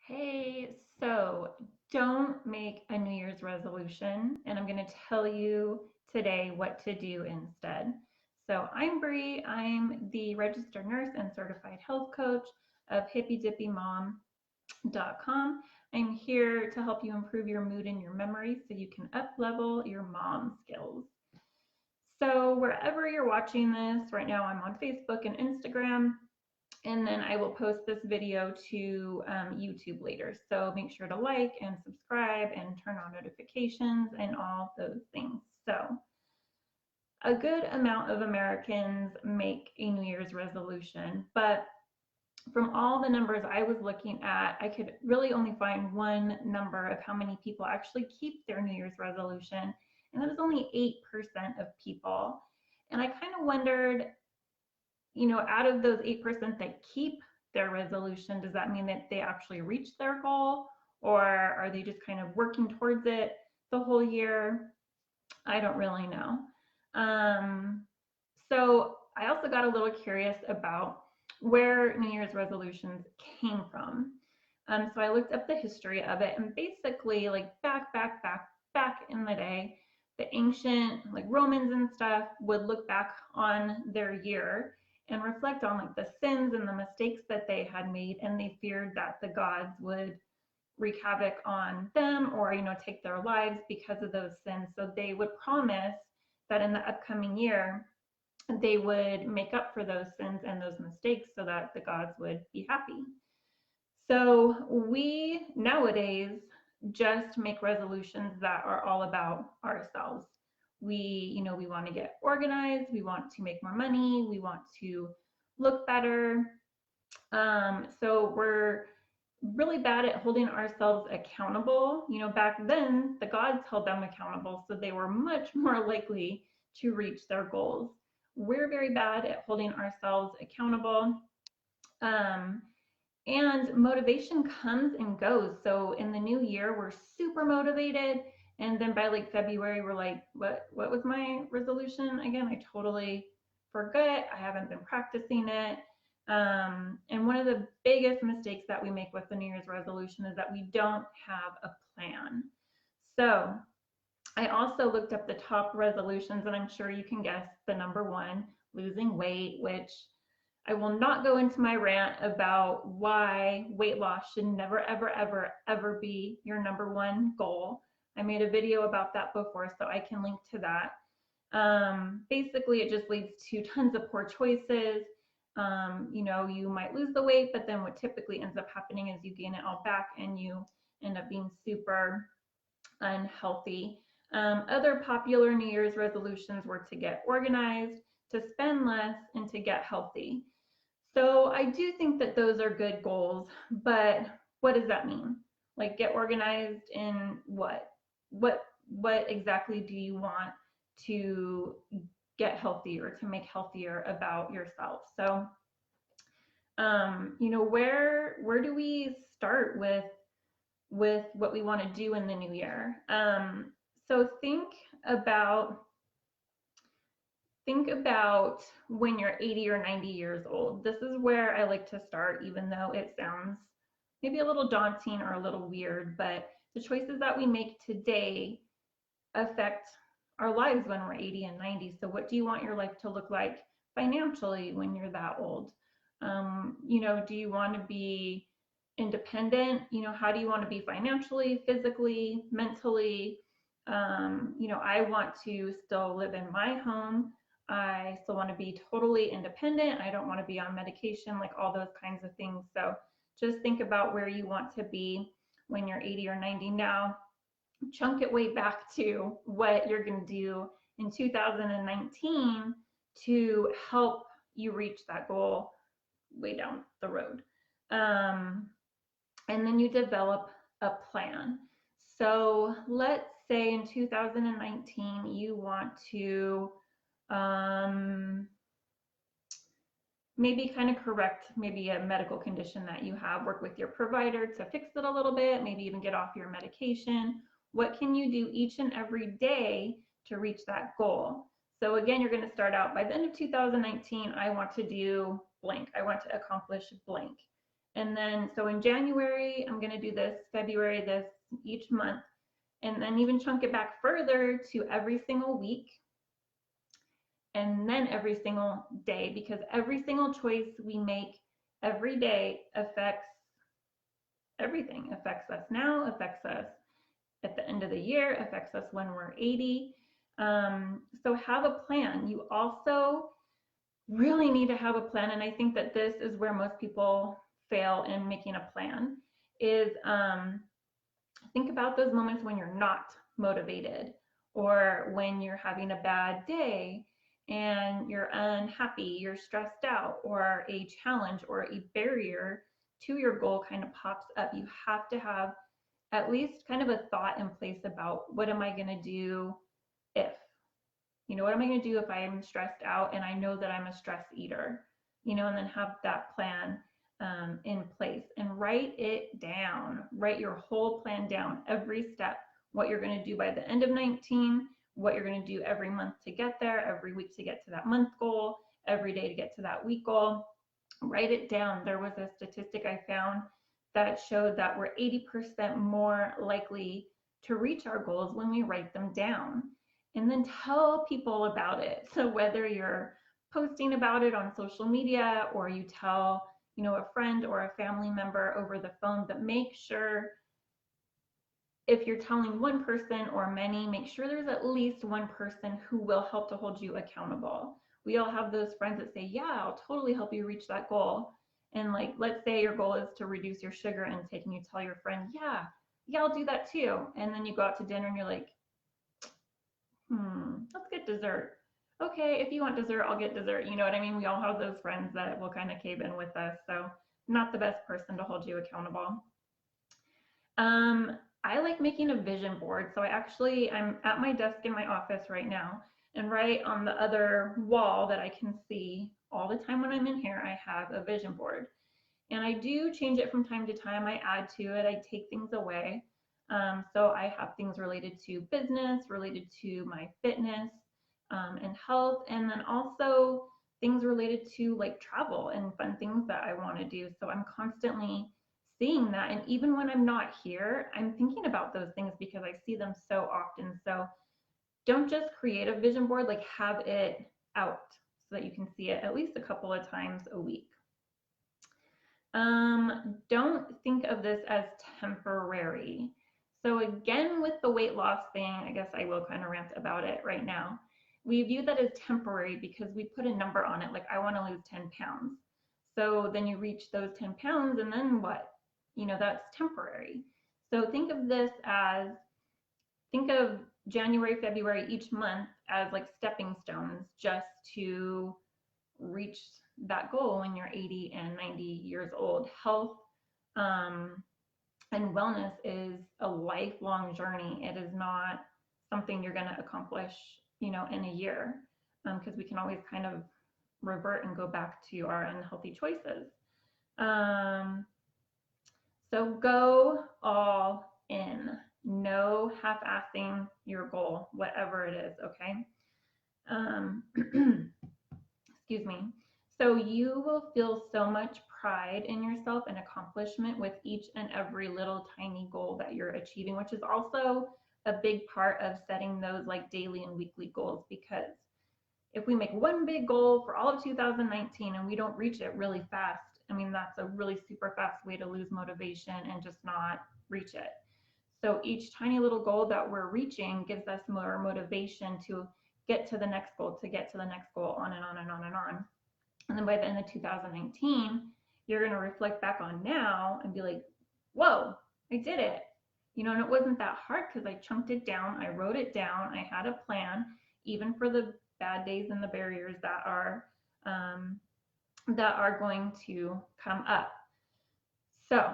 Hey, so don't make a New Year's resolution, and I'm going to tell you today what to do instead. So, I'm Bree. I'm the registered nurse and certified health coach of hippydippymom.com. I'm here to help you improve your mood and your memory so you can up level your mom skills. So, wherever you're watching this, right now I'm on Facebook and Instagram, and then I will post this video to YouTube later. So make sure to like and subscribe and turn on notifications and all those things. So a good amount of Americans make a New Year's resolution, but from all the numbers I was looking at, I could really only find one number of how many people actually keep their New Year's resolution, and that was only 8% of people. And I kind of wondered, out of those 8% that keep their resolution, does that mean that they actually reach their goal, or are they just kind of working towards it the whole year? I don't really know. Um, so I also got a little curious about where New Year's resolutions came from. So I looked up the history of it, and basically, like back in the day, the ancient like Romans and stuff would look back on their year and reflect on like the sins and the mistakes that they had made, and they feared that the gods would wreak havoc on them or take their lives because of those sins. So they would promise that in the upcoming year they would make up for those sins and those mistakes so that the gods would be happy. So we nowadays just make resolutions that are all about ourselves. We want to get organized, we want to make more money, we want to look better. So we're really bad at holding ourselves accountable. Back then the gods held them accountable, so they were much more likely to reach their goals. We're very bad at holding ourselves accountable. Um, and motivation comes and goes. So in the new year, we're super motivated. And then by like February, we're like, what was my resolution again? I totally forget. I haven't been practicing it. And one of the biggest mistakes that we make with the New Year's resolution is that we don't have a plan. So I also looked up the top resolutions, and I'm sure you can guess the number one, losing weight, which I will not go into my rant about why weight loss should never, ever, ever, ever be your number one goal. I made a video about that before, so I can link to that. Basically, it just leads to tons of poor choices. You might lose the weight, but then what typically ends up happening is you gain it all back and you end up being super unhealthy. Other popular New Year's resolutions were to get organized, to spend less, and to get healthy. So I do think that those are good goals, but what does that mean? Like, get organized in what? What exactly do you want to get healthy or to make healthier about yourself? So where do we start with what we want to do in the new year? So think about when you're 80 or 90 years old. This is where I like to start, even though it sounds maybe a little daunting or a little weird, but the choices that we make today affect our lives when we're 80 and 90. So what do you want your life to look like financially when you're that old? Do you want to be independent? How do you want to be financially, physically, mentally? I want to still live in my home. I still want to be totally independent. I don't want to be on medication, like all those kinds of things. So just think about where you want to be when you're 80 or 90 now. Chunk it way back to what you're going to do in 2019 to help you reach that goal way down the road. And then you develop a plan. So let's say in 2019 you want to maybe kind of correct maybe a medical condition that you have, work with your provider to fix it a little bit, maybe even get off your medication. What can you do each and every day to reach that goal? So again, you're going to start out by the end of 2019, I want to do blank. I want to accomplish blank. And then, so in January, I'm going to do this, February, this, each month, and then even chunk it back further to every single week, and then every single day, because every single choice we make every day affects everything. Affects us now, affects us at the end of the year, affects us when we're 80. So have a plan. You also really need to have a plan, and I think that this is where most people fail in making a plan, is think about those moments when you're not motivated, or when you're having a bad day and you're unhappy, you're stressed out, or a challenge or a barrier to your goal kind of pops up. You have to have at least kind of a thought in place about, what am I going to do if, what am I going to do if I'm stressed out and I know that I'm a stress eater, and then have that plan in place, and write it down. Write your whole plan down, every step, what you're going to do by the end of 19, what you're going to do every month to get there, every week to get to that month goal, every day to get to that week goal. Write it down. There was a statistic I found that showed that we're 80% more likely to reach our goals when we write them down. And then tell people about it. So whether you're posting about it on social media, or you tell, a friend or a family member over the phone, but make sure, if you're telling one person or many, make sure there's at least one person who will help to hold you accountable. We all have those friends that say, yeah, I'll totally help you reach that goal. And like, let's say your goal is to reduce your sugar intake, and you tell your friend, yeah, I'll do that too. And then you go out to dinner and you're like, let's get dessert. Okay, if you want dessert, I'll get dessert. You know what I mean? We all have those friends that will kind of cave in with us. So not the best person to hold you accountable. I like making a vision board. So I'm at my desk in my office right now, and right on the other wall that I can see all the time when I'm in here, I have a vision board. And I do change it from time to time. I add to it, I take things away. So I have things related to business, related to my fitness and health, and then also things related to like travel and fun things that I want to do. So I'm constantly seeing that. And even when I'm not here, I'm thinking about those things because I see them so often. So don't just create a vision board, like have it out so that you can see it at least a couple of times a week. Don't think of this as temporary. So again, with the weight loss thing, I guess I will kind of rant about it right now. We view that as temporary because we put a number on it, like I want to lose 10 pounds. So then you reach those 10 pounds, and then what? That's temporary. So think of January, February, each month as like stepping stones just to reach that goal when you're 80 and 90 years old. Health and wellness is a lifelong journey. It is not something you're going to accomplish, in a year, because we can always kind of revert and go back to our unhealthy choices. So go all in. No half-assing your goal, whatever it is, okay? Excuse me. So you will feel so much pride in yourself and accomplishment with each and every little tiny goal that you're achieving, which is also a big part of setting those like daily and weekly goals, because if we make one big goal for all of 2019 and we don't reach it really fast, I mean, that's a really super fast way to lose motivation and just not reach it. So each tiny little goal that we're reaching gives us more motivation to get to the next goal, to get to the next goal, on and on and on and on. And then by the end of 2019, you're going to reflect back on now and be like, whoa, I did it. And it wasn't that hard because I chunked it down. I wrote it down. I had a plan, even for the bad days and the barriers that are going to come up. So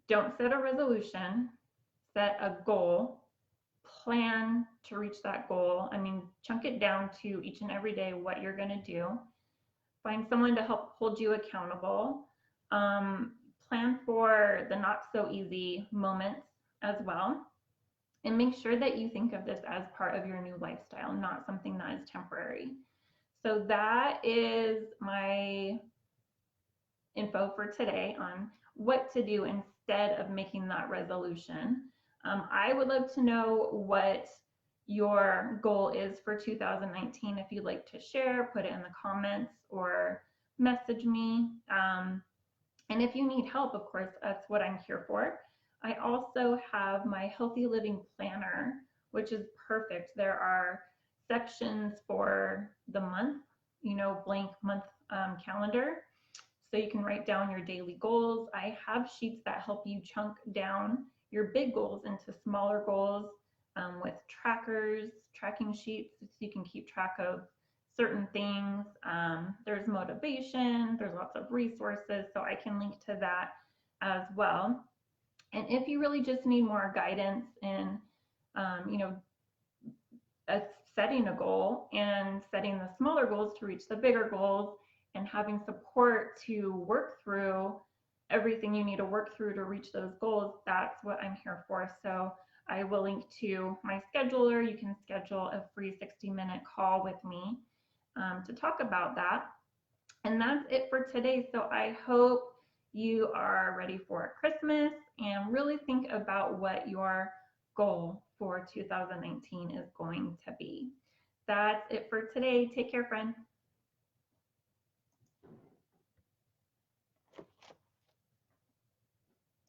don't set a resolution, set a goal, plan to reach that goal. I mean, chunk it down to each and every day what you're going to do. Find someone to help hold you accountable. Plan for the not so easy moments as well. And make sure that you think of this as part of your new lifestyle, not something that is temporary. So that is my info for today on what to do instead of making that resolution. I would love to know what your goal is for 2019. If you'd like to share, put it in the comments or message me. And if you need help, of course, that's what I'm here for. I also have my Healthy Living Planner, which is perfect. There are sections for the month, blank month calendar. So you can write down your daily goals. I have sheets that help you chunk down your big goals into smaller goals with trackers, tracking sheets, so you can keep track of certain things. There's motivation, there's lots of resources, so I can link to that as well. And if you really just need more guidance in, you know, setting a goal and setting the smaller goals to reach the bigger goals and having support to work through everything you need to work through to reach those goals, that's what I'm here for. So I will link to my scheduler. You can schedule a free 60-minute call with me to talk about that. And that's it for today. So I hope you are ready for Christmas and really think about what your goal for 2019 is going to be. That's it for today. Take care, friend.